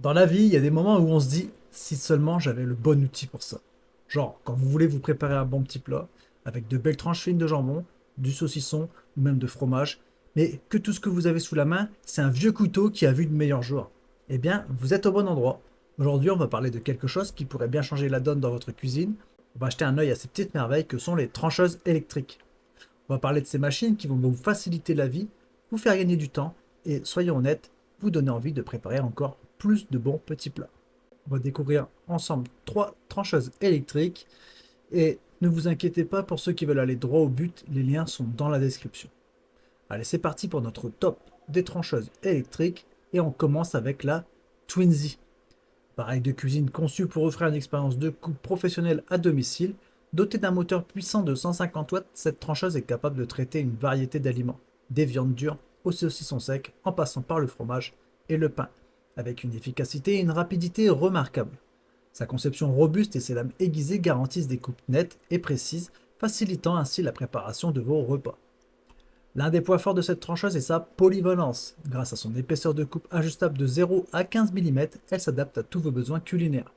Dans la vie, il y a des moments où on se dit, si seulement j'avais le bon outil pour ça. Genre, quand vous voulez vous préparer un bon petit plat, avec de belles tranches fines de jambon, du saucisson ou même de fromage, mais que tout ce que vous avez sous la main, c'est un vieux couteau qui a vu de meilleurs jours. Eh bien, vous êtes au bon endroit. Aujourd'hui, on va parler de quelque chose qui pourrait bien changer la donne dans votre cuisine. On va jeter un œil à ces petites merveilles que sont les trancheuses électriques. On va parler de ces machines qui vont vous faciliter la vie, vous faire gagner du temps et, soyons honnêtes, vous donner envie de préparer encore plus de bons petits plats. On va découvrir ensemble 3 trancheuses électriques et ne vous inquiétez pas pour ceux qui veulent aller droit au but, les liens sont dans la description. Allez, c'est parti pour notre top des trancheuses électriques et on commence avec la Twinsy. Appareil de cuisine conçu pour offrir une expérience de coupe professionnelle à domicile. Dotée d'un moteur puissant de 150 watts, cette trancheuse est capable de traiter une variété d'aliments, des viandes dures aux saucissons secs, en passant par le fromage et le pain, avec une efficacité et une rapidité remarquables. Sa conception robuste et ses lames aiguisées garantissent des coupes nettes et précises, facilitant ainsi la préparation de vos repas. L'un des points forts de cette trancheuse est sa polyvalence. Grâce à son épaisseur de coupe ajustable de 0 à 15 mm, elle s'adapte à tous vos besoins culinaires,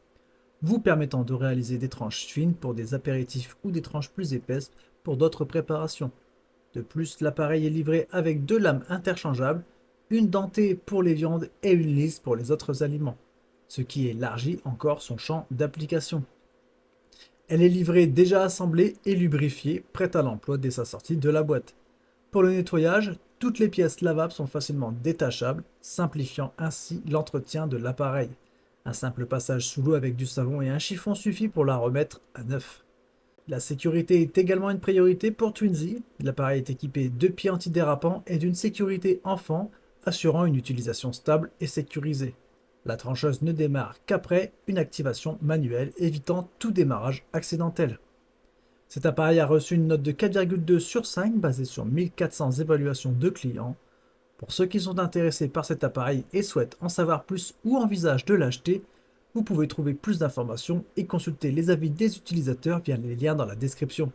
vous permettant de réaliser des tranches fines pour des apéritifs ou des tranches plus épaisses pour d'autres préparations. De plus, l'appareil est livré avec 2 lames interchangeables, une dentée pour les viandes et une lisse pour les autres aliments, ce qui élargit encore son champ d'application. Elle est livrée déjà assemblée et lubrifiée, prête à l'emploi dès sa sortie de la boîte. Pour le nettoyage, toutes les pièces lavables sont facilement détachables, simplifiant ainsi l'entretien de l'appareil. Un simple passage sous l'eau avec du savon et un chiffon suffit pour la remettre à neuf. La sécurité est également une priorité pour Twinsy. L'appareil est équipé de pieds antidérapants et d'une sécurité enfant, assurant une utilisation stable et sécurisée. La trancheuse ne démarre qu'après une activation manuelle, évitant tout démarrage accidentel. Cet appareil a reçu une note de 4,2 sur 5 basée sur 1400 évaluations de clients. Pour ceux qui sont intéressés par cet appareil et souhaitent en savoir plus ou envisagent de l'acheter, vous pouvez trouver plus d'informations et consulter les avis des utilisateurs via les liens dans la description.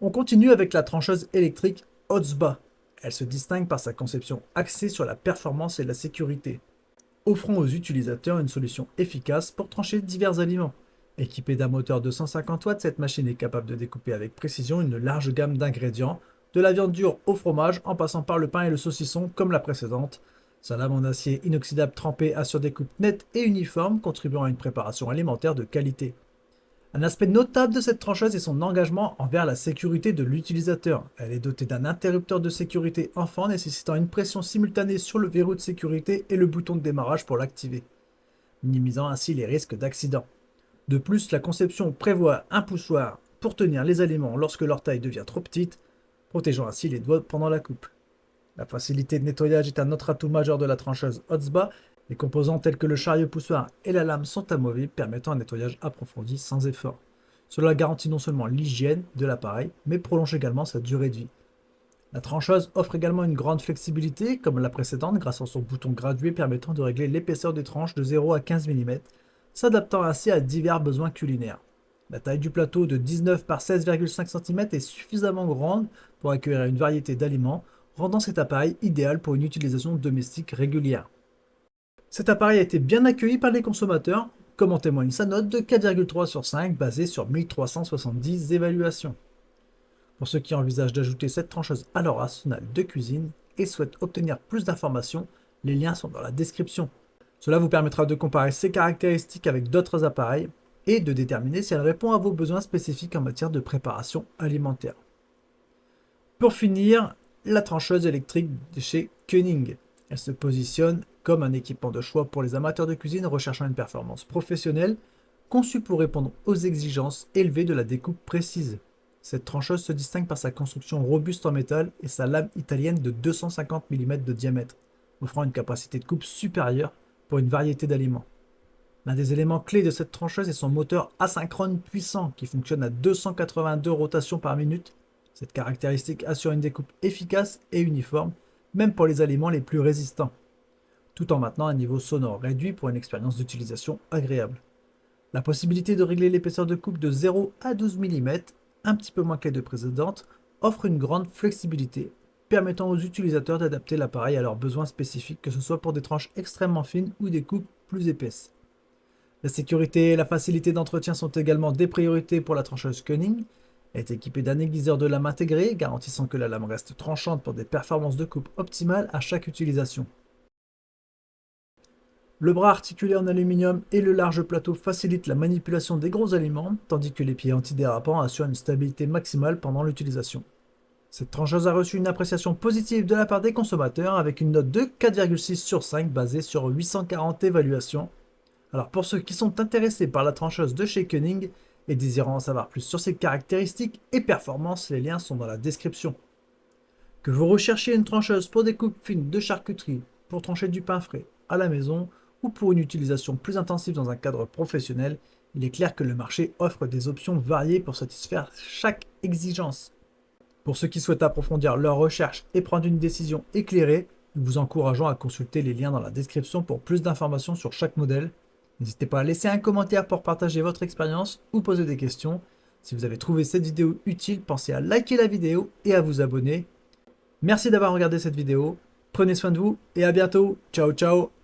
On continue avec la trancheuse électrique Hotzba. Elle se distingue par sa conception axée sur la performance et la sécurité, offrant aux utilisateurs une solution efficace pour trancher divers aliments. Équipée d'un moteur de 150 watts, cette machine est capable de découper avec précision une large gamme d'ingrédients, de la viande dure au fromage en passant par le pain et le saucisson comme la précédente. Sa lame en acier inoxydable trempé assure des coupes nettes et uniformes, contribuant à une préparation alimentaire de qualité. Un aspect notable de cette trancheuse est son engagement envers la sécurité de l'utilisateur. Elle est dotée d'un interrupteur de sécurité enfant nécessitant une pression simultanée sur le verrou de sécurité et le bouton de démarrage pour l'activer, minimisant ainsi les risques d'accident. De plus, la conception prévoit un poussoir pour tenir les aliments lorsque leur taille devient trop petite, protégeant ainsi les doigts pendant la coupe. La facilité de nettoyage est un autre atout majeur de la trancheuse Hotzba. Les composants tels que le chariot poussoir et la lame sont amovibles, permettant un nettoyage approfondi sans effort. Cela garantit non seulement l'hygiène de l'appareil, mais prolonge également sa durée de vie. La trancheuse offre également une grande flexibilité, comme la précédente, grâce à son bouton gradué permettant de régler l'épaisseur des tranches de 0 à 15 mm, s'adaptant ainsi à divers besoins culinaires. La taille du plateau de 19 par 16,5 cm est suffisamment grande pour accueillir une variété d'aliments, rendant cet appareil idéal pour une utilisation domestique régulière. Cet appareil a été bien accueilli par les consommateurs, comme en témoigne sa note de 4,3 sur 5 basée sur 1370 évaluations. Pour ceux qui envisagent d'ajouter cette trancheuse à leur arsenal de cuisine et souhaitent obtenir plus d'informations, les liens sont dans la description. Cela vous permettra de comparer ses caractéristiques avec d'autres appareils et de déterminer si elle répond à vos besoins spécifiques en matière de préparation alimentaire. Pour finir, la trancheuse électrique de chez Koenig. Elle se positionne comme un équipement de choix pour les amateurs de cuisine recherchant une performance professionnelle, conçue pour répondre aux exigences élevées de la découpe précise. Cette trancheuse se distingue par sa construction robuste en métal et sa lame italienne de 250 mm de diamètre, offrant une capacité de coupe supérieure pour une variété d'aliments. L'un des éléments clés de cette trancheuse est son moteur asynchrone puissant qui fonctionne à 282 rotations par minute. Cette caractéristique assure une découpe efficace et uniforme, même pour les aliments les plus résistants, tout en maintenant un niveau sonore réduit pour une expérience d'utilisation agréable. La possibilité de régler l'épaisseur de coupe de 0 à 12 mm, un petit peu moins que les deux précédentes, offre une grande flexibilité, permettant aux utilisateurs d'adapter l'appareil à leurs besoins spécifiques, que ce soit pour des tranches extrêmement fines ou des coupes plus épaisses. La sécurité et la facilité d'entretien sont également des priorités pour la trancheuse Koenig. Elle est équipée d'un aiguiseur de lame intégré, garantissant que la lame reste tranchante pour des performances de coupe optimales à chaque utilisation. Le bras articulé en aluminium et le large plateau facilitent la manipulation des gros aliments, tandis que les pieds antidérapants assurent une stabilité maximale pendant l'utilisation. Cette trancheuse a reçu une appréciation positive de la part des consommateurs avec une note de 4,6 sur 5 basée sur 840 évaluations. Alors pour ceux qui sont intéressés par la trancheuse de chez Koenig et désirant en savoir plus sur ses caractéristiques et performances, les liens sont dans la description. Que vous recherchiez une trancheuse pour des coupes fines de charcuterie, pour trancher du pain frais à la maison ou pour une utilisation plus intensive dans un cadre professionnel, il est clair que le marché offre des options variées pour satisfaire chaque exigence. Pour ceux qui souhaitent approfondir leurs recherches et prendre une décision éclairée, nous vous encourageons à consulter les liens dans la description pour plus d'informations sur chaque modèle. N'hésitez pas à laisser un commentaire pour partager votre expérience ou poser des questions. Si vous avez trouvé cette vidéo utile, pensez à liker la vidéo et à vous abonner. Merci d'avoir regardé cette vidéo. Prenez soin de vous et à bientôt. Ciao ciao.